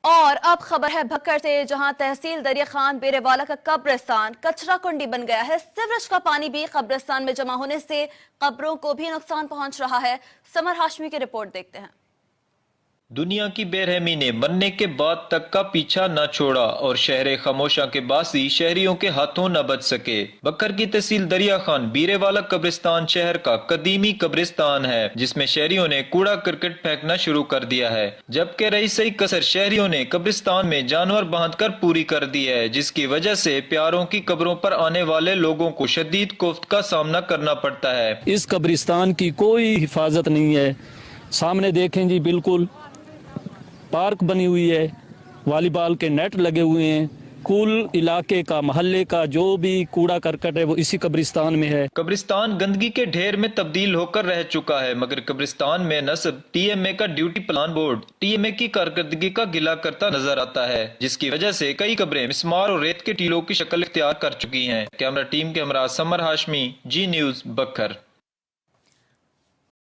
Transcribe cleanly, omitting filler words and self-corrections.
اور اب خبر ہے بھکر سے، جہاں تحصیل دریا خان بیرے والا کا قبرستان کچرا کنڈی بن گیا ہے۔ سیوریج کا پانی بھی قبرستان میں جمع ہونے سے قبروں کو بھی نقصان پہنچ رہا ہے۔ سمر ہاشمی کی رپورٹ دیکھتے ہیں۔ دنیا کی بے رحمی نے مرنے کے بعد تک کا پیچھا نہ چھوڑا اور شہر خاموشاں کے باسی شہریوں کے ہاتھوں نہ بچ سکے۔ بکر کی تحصیل دریا خان بیرے والا قبرستان شہر کا قدیمی قبرستان ہے، جس میں شہریوں نے کوڑا کرکٹ پھینکنا شروع کر دیا ہے، جبکہ رئیسئی کثر شہریوں نے قبرستان میں جانور باندھ کر پوری کر دی ہے، جس کی وجہ سے پیاروں کی قبروں پر آنے والے لوگوں کو شدید کوفت کا سامنا کرنا پڑتا ہے۔ اس قبرستان کی کوئی حفاظت نہیں ہے۔ سامنے دیکھیں جی، بالکل پارک بنی ہوئی ہے، والی بال کے نیٹ لگے ہوئے ہیں، کل علاقے کا محلے کا جو بھی کوڑا کرکٹ ہے وہ اسی قبرستان میں ہے۔ قبرستان گندگی کے ڈھیر میں تبدیل ہو کر رہ چکا ہے، مگر قبرستان میں نصب ٹی ایم اے کا duty plan board T M A کی کارکردگی کا گلہ کرتا نظر آتا ہے، جس کی وجہ سے کئی قبریں مسمار اور ریت کے ٹیلوں کی شکل اختیار کر چکی ہیں۔ کیمرہ ٹیم کے ہمراہ سمر ہاشمی، جی نیوز، بکر۔